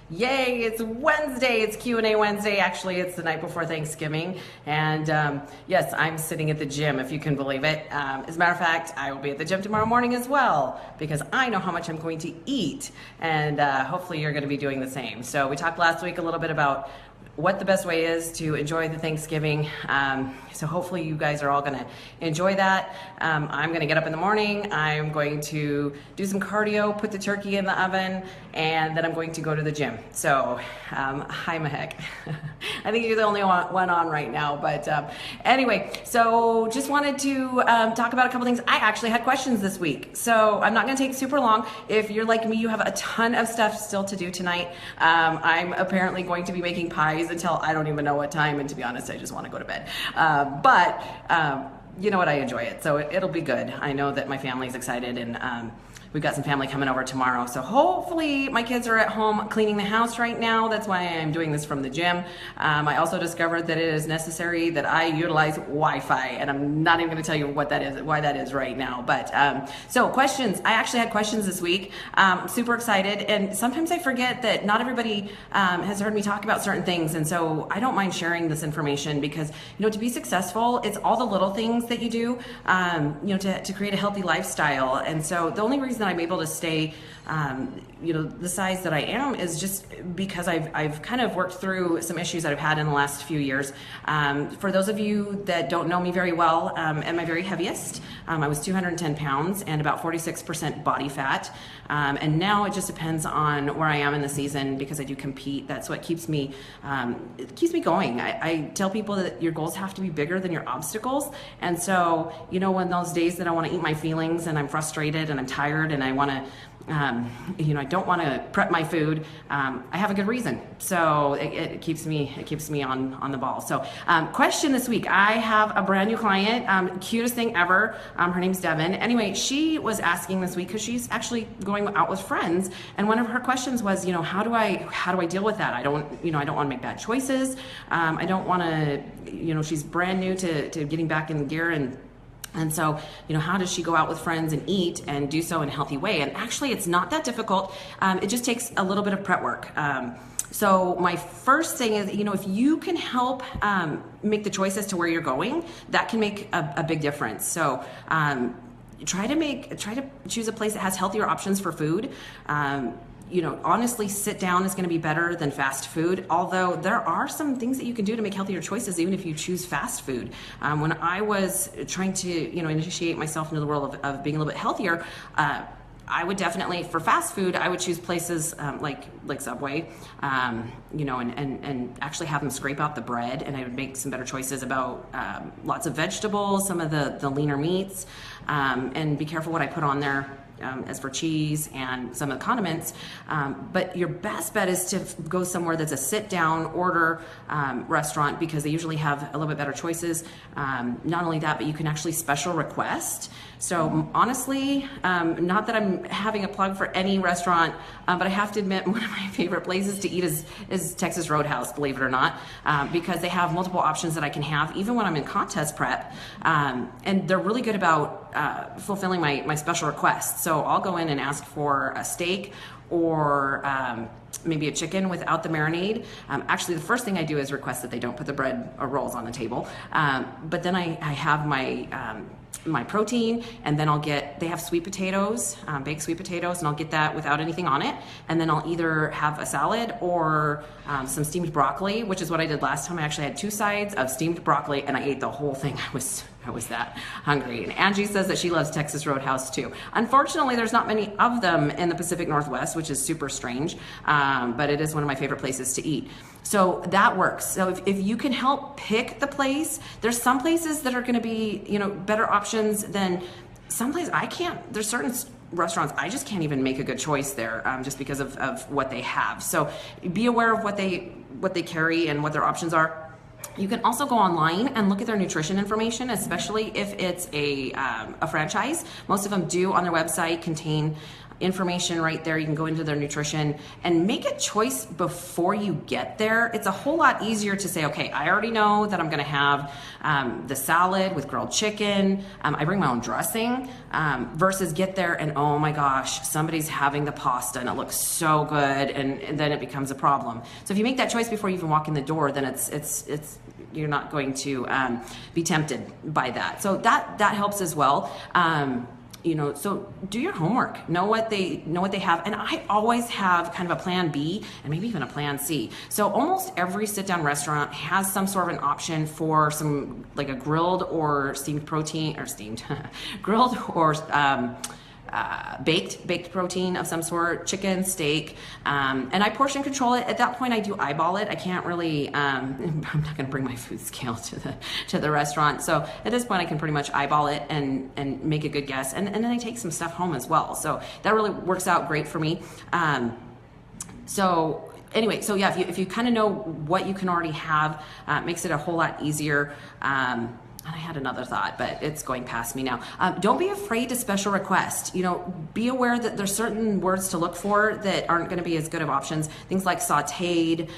Yay, it's Wednesday. It's Q&A Wednesday. Actually, it's the night before Thanksgiving. And yes, I'm sitting at the gym, if you can believe it. As a matter of fact, I will be at the gym tomorrow morning as well, because I know how much I'm going to eat. And hopefully you're going to be doing the same. So we talked last week a little bit about what the best way is to enjoy the Thanksgiving. So hopefully you guys are all gonna enjoy that. I'm gonna get up in the morning, I'm going to do some cardio, put the turkey in the oven, and then I'm going to go to the gym. So, hi Mahek. I think you're the only one on right now, but anyway, so just wanted to talk about a couple things. I actually had questions this week, so I'm not gonna take super long. If you're like me, you have a ton of stuff still to do tonight. I'm apparently going to be making pies until I don't even know what time, and to be honest, I just want to go to bed. But you know what, I enjoy it, so it'll be good. I know that my family's excited, and we've got some family coming over tomorrow, so hopefully my kids are at home cleaning the house right now. That's why I'm doing this from the gym. I also discovered that it is necessary that I utilize Wi-Fi, and I'm not even going to tell you what that is, why that is right now. But so questions. I actually had questions this week. Super excited, and sometimes I forget that not everybody has heard me talk about certain things, and so I don't mind sharing this information because, you know, to be successful, it's all the little things that you do, you know, to create a healthy lifestyle. And so the only reason that I'm able to stay, you know, the size that I am is just because I've kind of worked through some issues that I've had in the last few years. For those of you that don't know me very well, at my very heaviest, I was 210 pounds and about 46% body fat. And now it just depends on where I am in the season because I do compete. That's what keeps me, going. I tell people that your goals have to be bigger than your obstacles. And so, you know, when those days that I want to eat my feelings and I'm frustrated and I'm tired and I want to, you know, I don't want to prep my food. I have a good reason, so it keeps me on the ball. So, question this week. I have a brand new client, cutest thing ever. Her name's Devin. Anyway, she was asking this week because she's actually going out with friends, and one of her questions was, you know, how do I deal with that? I don't want to make bad choices. I don't want to, you know, she's brand new to getting back in gear and so, you know, how does she go out with friends and eat and do so in a healthy way? And actually, it's not that difficult. It just takes a little bit of prep work. So my first thing is, you know, if you can help make the choice as to where you're going, that can make a big difference. So try to choose a place that has healthier options for food. You know, honestly, sit down is going to be better than fast food, although there are some things that you can do to make healthier choices even if you choose fast food. When I was trying to, you know, initiate myself into the world of being a little bit healthier, I would definitely, for fast food, I would choose places like Subway, you know, and actually have them scrape out the bread, and I would make some better choices about lots of vegetables, some of the leaner meats, and be careful what I put on there. As for cheese and some of the condiments, but your best bet is to go somewhere that's a sit-down order restaurant because they usually have a little bit better choices. Not only that, but you can actually special request. So honestly, not that I'm having a plug for any restaurant, but I have to admit one of my favorite places to eat is Texas Roadhouse, believe it or not, because they have multiple options that I can have even when I'm in contest prep, and they're really good about fulfilling my special requests. So I'll go in and ask for a steak or maybe a chicken without the marinade. Actually, the first thing I do is request that they don't put the bread or rolls on the table. But then I have my protein, and then they have sweet potatoes, baked sweet potatoes, and I'll get that without anything on it. And then I'll either have a salad or some steamed broccoli, which is what I did last time. I actually had 2 sides of steamed broccoli, and I ate the whole thing. I was that hungry. And Angie says that she loves Texas Roadhouse too. Unfortunately, there's not many of them in the Pacific Northwest, which is super strange, but it is one of my favorite places to eat. So that works. So if you can help pick the place, there's some places that are going to be, you know, better options than some places I can't. There's certain restaurants I just can't even make a good choice there, just because of what they have. So be aware of what they carry and what their options are. You can also go online and look at their nutrition information, especially if it's a franchise. Most of them do on their website contain information right there. You can go into their nutrition and make a choice before you get there. It's a whole lot easier to say, okay, I already know that I'm going to have the salad with grilled chicken. I bring my own dressing versus get there and oh my gosh, somebody's having the pasta and it looks so good, and then it becomes a problem. So if you make that choice before you even walk in the door, then it's you're not going to be tempted by that. So that helps as well. So do your homework, know what they have. And I always have kind of a plan B and maybe even a plan C. So almost every sit down restaurant has some sort of an option for some, like a grilled or steamed protein, or grilled or baked protein of some sort, chicken, steak, and I portion control it. At that point, I do eyeball it. I can't really, I'm not going to bring my food scale to the restaurant. So at this point, I can pretty much eyeball it and make a good guess. And then I take some stuff home as well. So that really works out great for me. Anyway, so yeah, if you kind of know what you can already have, makes it a whole lot easier. And I had another thought, but it's going past me now. Don't be afraid to special request. Be aware that there's certain words to look for that aren't going to be as good of options. Things like sauteed,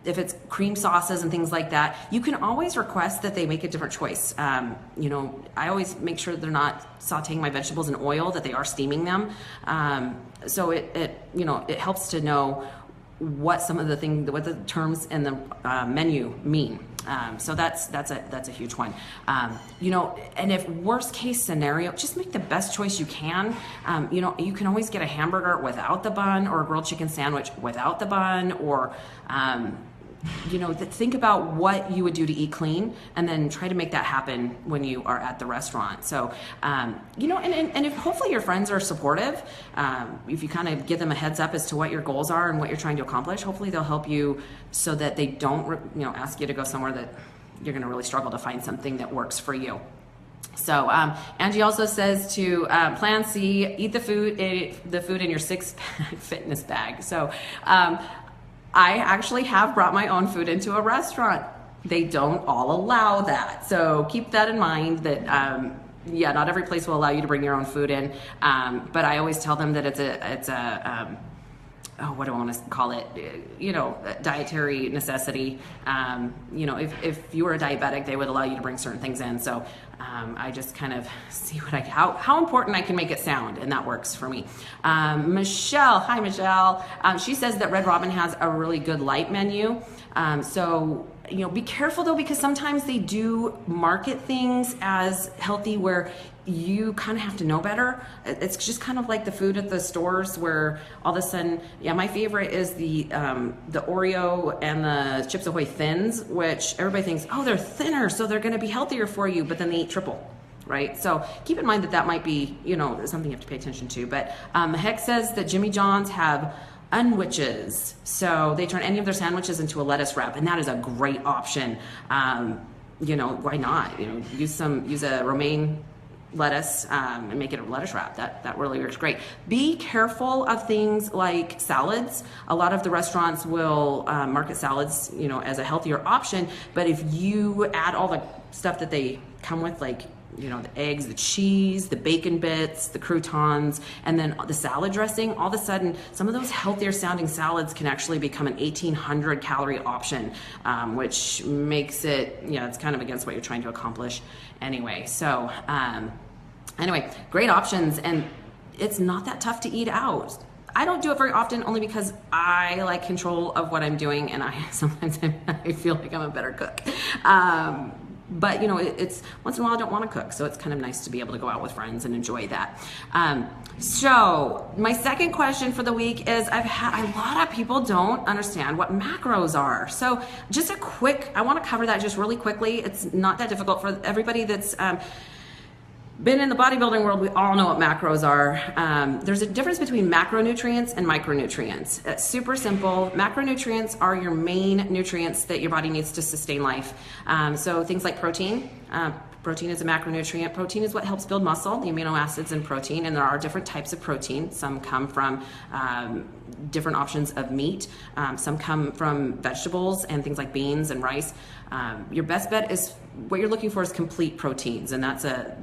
if it's cream sauces and things like that, you can always request that they make a different choice. I always make sure they're not sauteing my vegetables in oil, that they are steaming them. So it helps to know what some of what the terms in the menu mean. So that's a huge one. And if worst case scenario, just make the best choice you can. You can always get a hamburger without the bun, or a grilled chicken sandwich without the bun, or think about what you would do to eat clean, and then try to make that happen when you are at the restaurant. So, and if hopefully your friends are supportive, if you kind of give them a heads up as to what your goals are and what you're trying to accomplish, hopefully they'll help you so that they don't, ask you to go somewhere that you're going to really struggle to find something that works for you. So Angie also says to plan C, eat the food in your 6-pack fitness bag. So I actually have brought my own food into a restaurant. They don't all allow that. So keep that in mind, that not every place will allow you to bring your own food in. But I always tell them that it's a what do I want to call it? A dietary necessity. If you were a diabetic, they would allow you to bring certain things in. So I just kind of see how important I can make it sound, and that works for me. Michelle, hi Michelle. She says that Red Robin has a really good light menu. So be careful though, because sometimes they do market things as healthy where you kind of have to know better. It's just kind of like the food at the stores where all of a sudden, my favorite is the Oreo and the Chips Ahoy Thins, which everybody thinks, oh, they're thinner, so they're going to be healthier for you, but then they eat triple, right? So keep in mind that might be, something you have to pay attention to. But Heck says that Jimmy John's have unwitches, so they turn any of their sandwiches into a lettuce wrap, and that is a great option. Why not? Use a romaine lettuce and make it a lettuce wrap. That really works great. Be careful of things like salads. A lot of the restaurants will market salads, as a healthier option, but if you add all the stuff that they come with, like the eggs, the cheese, the bacon bits, the croutons, and then the salad dressing, all of a sudden some of those healthier sounding salads can actually become an 1,800 calorie option, which makes it, it's kind of against what you're trying to accomplish anyway. So anyway, great options, and it's not that tough to eat out. I don't do it very often, only because I like control of what I'm doing, and sometimes I feel like I'm a better cook. But it's once in a while I don't want to cook, so it's kind of nice to be able to go out with friends and enjoy that. So my second question for the week is, a lot of people don't understand what macros are. So just I want to cover that just really quickly. It's not that difficult for everybody that's been in the bodybuilding world. We all know what macros are. There's a difference between macronutrients and micronutrients. It's super simple. Macronutrients are your main nutrients that your body needs to sustain life. So things like protein. Protein is a macronutrient. Protein is what helps build muscle, the amino acids in protein, and there are different types of protein. Some come from different options of meat. Some come from vegetables and things like beans and rice. Your best bet is, what you're looking for is complete proteins, and that's a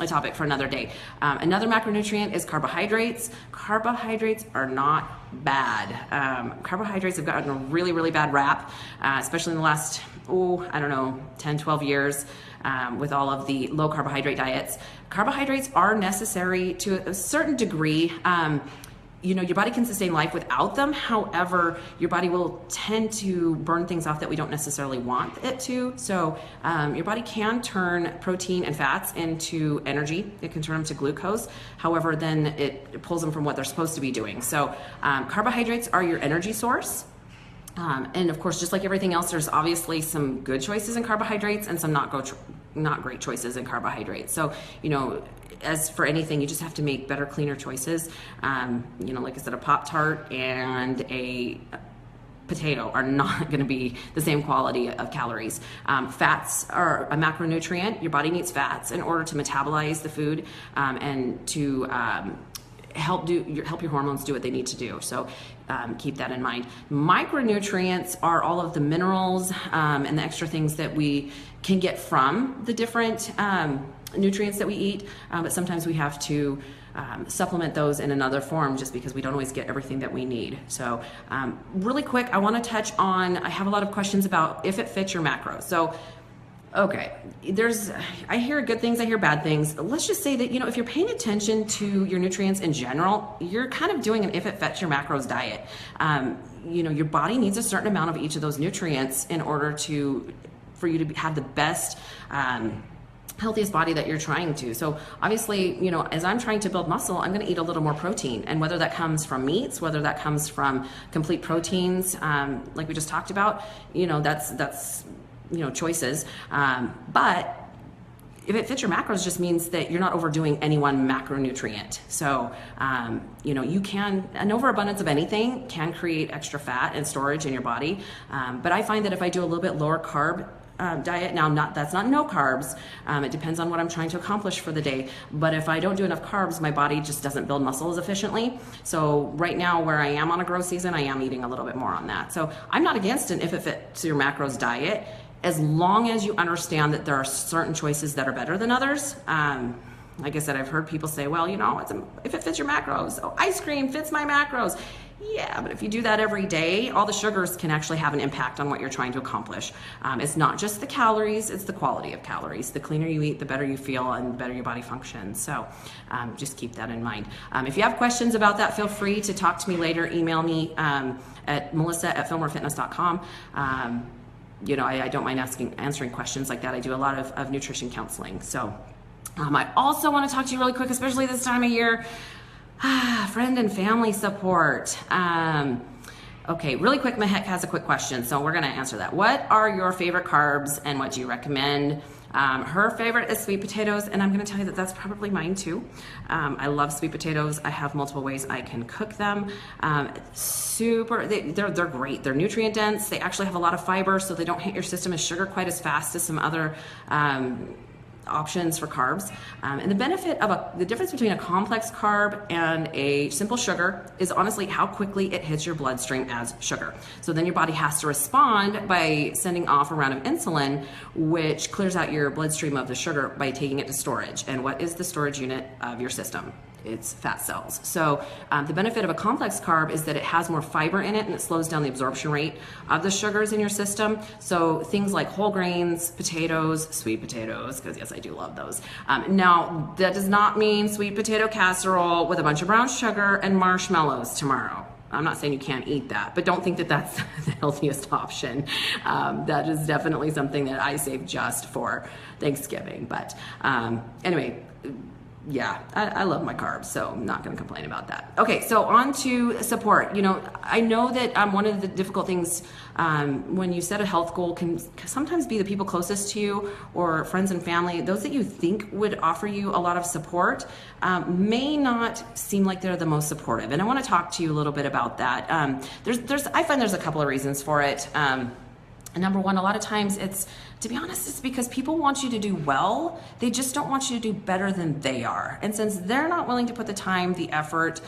a topic for another day. Another macronutrient is carbohydrates. Carbohydrates are not bad. Carbohydrates have gotten a really, really bad rap, especially in the last, I don't know, 10, 12 years. With all of the low carbohydrate diets. Carbohydrates are necessary to a certain degree. Your body can sustain life without them. However, your body will tend to burn things off that we don't necessarily want it to. So your body can turn protein and fats into energy. It can turn them to glucose. However, then it pulls them from what they're supposed to be doing. So carbohydrates are your energy source. And of course, just like everything else, there's obviously some good choices in carbohydrates and some not great choices in carbohydrates. So, as for anything, you just have to make better, cleaner choices. Like I said, a Pop-Tart and a potato are not going to be the same quality of calories. Fats are a macronutrient. Your body needs fats in order to metabolize the food and to help your hormones do what they need to do. So keep that in mind. Micronutrients are all of the minerals and the extra things that we can get from the different nutrients that we eat, but sometimes we have to supplement those in another form just because we don't always get everything that we need. So really quick, I want to touch on, I have a lot of questions about if it fits your macros. So okay, I hear good things, I hear bad things. Let's just say that, if you're paying attention to your nutrients in general, you're kind of doing an if it fits your macros diet. Your body needs a certain amount of each of those nutrients in order for you to have the best, healthiest body that you're trying to. So obviously, as I'm trying to build muscle, I'm going to eat a little more protein. And whether that comes from meats, whether that comes from complete proteins, like we just talked about, that's choices. But if it fits your macros, just means that you're not overdoing any one macronutrient. So, an overabundance of anything can create extra fat and storage in your body. But I find that if I do a little bit lower carb diet, that's not no carbs. It depends on what I'm trying to accomplish for the day. But if I don't do enough carbs, my body just doesn't build muscle as efficiently. So right now where I am on a growth season, I am eating a little bit more on that. So I'm not against an if it fits your macros diet, as long as you understand that there are certain choices that are better than others. Like I said, I've heard people say, well, if it fits your macros, ice cream fits my macros. Yeah, but if you do that every day, all the sugars can actually have an impact on what you're trying to accomplish. It's not just the calories, it's the quality of calories. The cleaner you eat, the better you feel and the better your body functions. So just keep that in mind. If you have questions about that, feel free to talk to me later. Email me at melissa@fillmorefitness.com. I don't mind answering questions like that. I do a lot of nutrition counseling. So I also want to talk to you really quick, especially this time of year, friend and family support. Okay, really quick, Mahek has a quick question, so we're going to answer that. What are your favorite carbs and what do you recommend? Her favorite is sweet potatoes, and I'm going to tell you that that's probably mine too. I love sweet potatoes. I have multiple ways I can cook them. They're great. They're nutrient dense. They actually have a lot of fiber, so they don't hit your system as sugar quite as fast as some other options for carbs. And the difference between a complex carb and a simple sugar is honestly how quickly it hits your bloodstream as sugar. So then your body has to respond by sending off a round of insulin, which clears out your bloodstream of the sugar by taking it to storage. And what is the storage unit of your system? It's fat cells. So the benefit of a complex carb is that it has more fiber in it and it slows down the absorption rate of the sugars in your system. So things like whole grains, potatoes, sweet potatoes, because yes, I do love those. Now, that does not mean sweet potato casserole with a bunch of brown sugar and marshmallows tomorrow. I'm not saying you can't eat that, but don't think that that's the healthiest option. That is definitely something that I save just for Thanksgiving. But anyway, yeah, I love my carbs, so I'm not going to complain about that. Okay, so on to support. I know that one of the difficult things when you set a health goal can sometimes be the people closest to you or friends and family, those that you think would offer you a lot of support may not seem like they're the most supportive. And I want to talk to you a little bit about that. I find there's a couple of reasons for it. Number one, a lot of times to be honest, it's because people want you to do well. They just don't want you to do better than they are. And since they're not willing to put the time, the effort,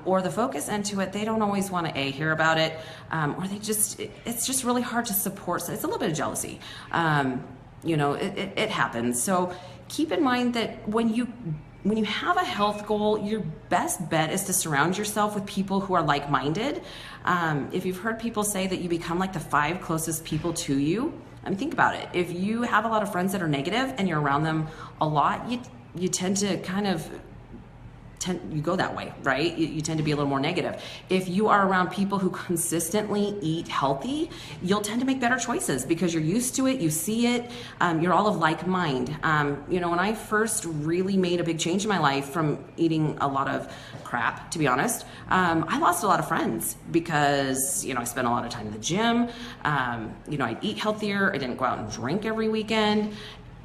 or the focus into it, they don't always want to hear about it, or it's just really hard to support. So it's a little bit of jealousy. It happens. So, keep in mind that when you have a health goal, your best bet is to surround yourself with people who are like-minded. If you've heard people say that you become like the 5 closest people to you, I mean, think about it. If you have a lot of friends that are negative and you're around them a lot, you tend to you go that way, right? You tend to be a little more negative. If you are around people who consistently eat healthy, you'll tend to make better choices because you're used to it, you see it, you're all of like mind. When I first really made a big change in my life from eating a lot of crap, to be honest, I lost a lot of friends because, I spent a lot of time in the gym. I'd eat healthier. I didn't go out and drink every weekend.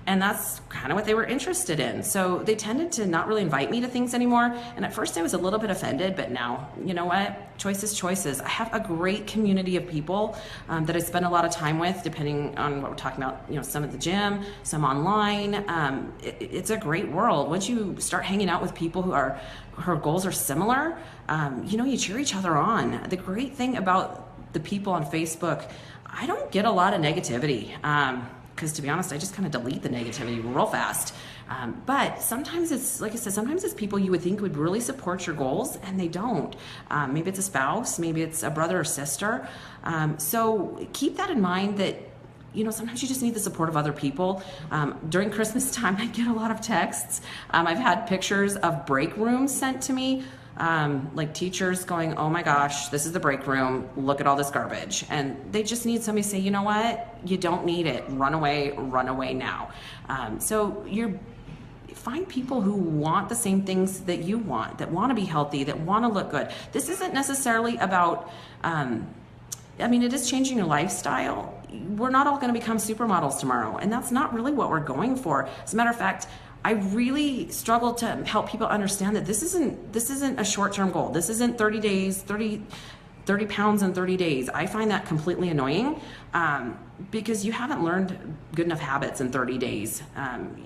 And that's kind of what they were interested in. So they tended to not really invite me to things anymore. And at first I was a little bit offended, but now, you know what? Choices. I have a great community of people that I spend a lot of time with, depending on what we're talking about, some at the gym, some online. It's a great world. Once you start hanging out with people her goals are similar, you cheer each other on. The great thing about the people on Facebook, I don't get a lot of negativity. Because to be honest, I just kind of delete the negativity real fast. But sometimes it's, like I said, sometimes it's people you would think would really support your goals and they don't. Maybe it's a spouse, maybe it's a brother or sister. So keep that in mind that, sometimes you just need the support of other people. During Christmas time, I get a lot of texts. I've had pictures of break rooms sent to me. Like teachers going, oh my gosh, this is the break room, look at all this garbage. And they just need somebody to say, you know what, you don't need it, run away now. So find people who want the same things that you want, that want to be healthy, that want to look good. This isn't necessarily about, it is changing your lifestyle. We're not all going to become supermodels tomorrow, and that's not really what we're going for. As a matter of fact, I really struggle to help people understand that this isn't a short-term goal. This isn't 30 days, 30 pounds in 30 days. I find that completely annoying because you haven't learned good enough habits in 30 days.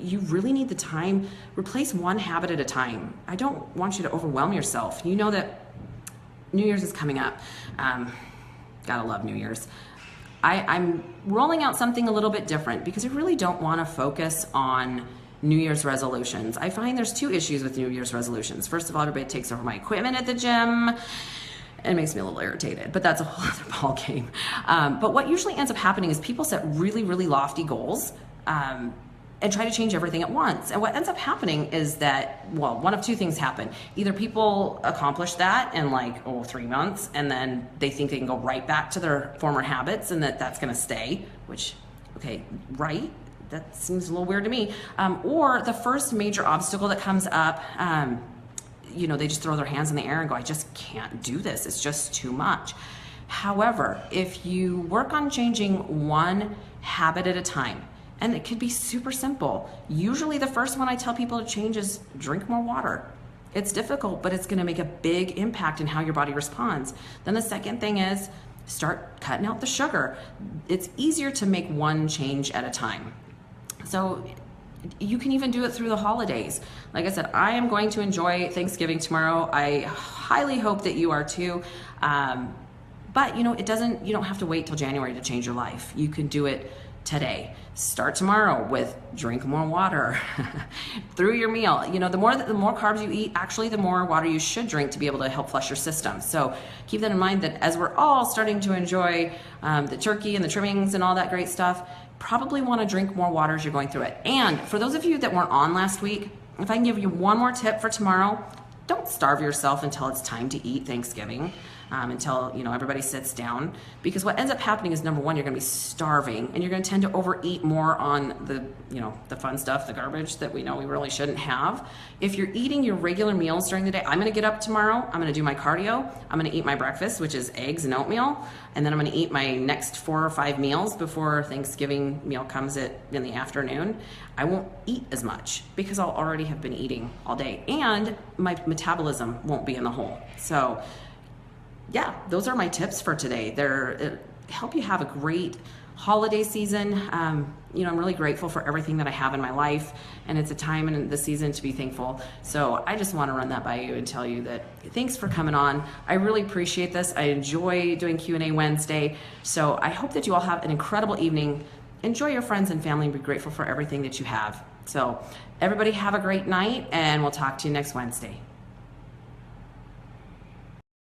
You really need the time. Replace one habit at a time. I don't want you to overwhelm yourself. You know that New Year's is coming up. Gotta love New Year's. I'm rolling out something a little bit different because I really don't want to focus on New Year's resolutions. I find there's 2 issues with New Year's resolutions. First of all, everybody takes over my equipment at the gym. It makes me a little irritated, but that's a whole other ball game. But what usually ends up happening is people set really, really lofty goals and try to change everything at once. And what ends up happening is that, one of 2 things happen. Either people accomplish that in 3 months, and then they think they can go right back to their former habits and that's gonna stay, which, okay, right? That seems a little weird to me. Or the first major obstacle that comes up, they just throw their hands in the air and go, I just can't do this. It's just too much. However, if you work on changing one habit at a time, and it could be super simple. Usually the first one I tell people to change is drink more water. It's difficult, but it's gonna make a big impact in how your body responds. Then the second thing is start cutting out the sugar. It's easier to make one change at a time. So you can even do it through the holidays. Like I said, I am going to enjoy Thanksgiving tomorrow. I highly hope that you are too. But you don't have to wait till January to change your life. You can do it today. Start tomorrow with drink more water through your meal. The more carbs you eat, actually the more water you should drink to be able to help flush your system. So keep that in mind that as we're all starting to enjoy the turkey and the trimmings and all that great stuff, probably want to drink more water as you're going through it. And for those of you that weren't on last week, if I can give you one more tip for tomorrow, don't starve yourself until it's time to eat Thanksgiving, until everybody sits down, because what ends up happening is, number one, you're going to be starving and you're going to tend to overeat more on the fun stuff, the garbage that we know we really shouldn't have. If you're eating your regular meals during the day, I'm going to get up tomorrow, I'm going to do my cardio, I'm going to eat my breakfast, which is eggs and oatmeal, and then I'm going to eat my next 4 or 5 meals before Thanksgiving meal comes in the afternoon. I won't eat as much because I'll already have been eating all day, and my metabolism won't be in the hole. So yeah, those are my tips for today. They're help you have a great holiday season. I'm really grateful for everything that I have in my life, and it's a time in the season to be thankful. So I just want to run that by you and tell you that thanks for coming on. I really appreciate this. I enjoy doing Q&A Wednesday. So I hope that you all have an incredible evening. Enjoy your friends and family and be grateful for everything that you have. So everybody have a great night, and we'll talk to you next Wednesday.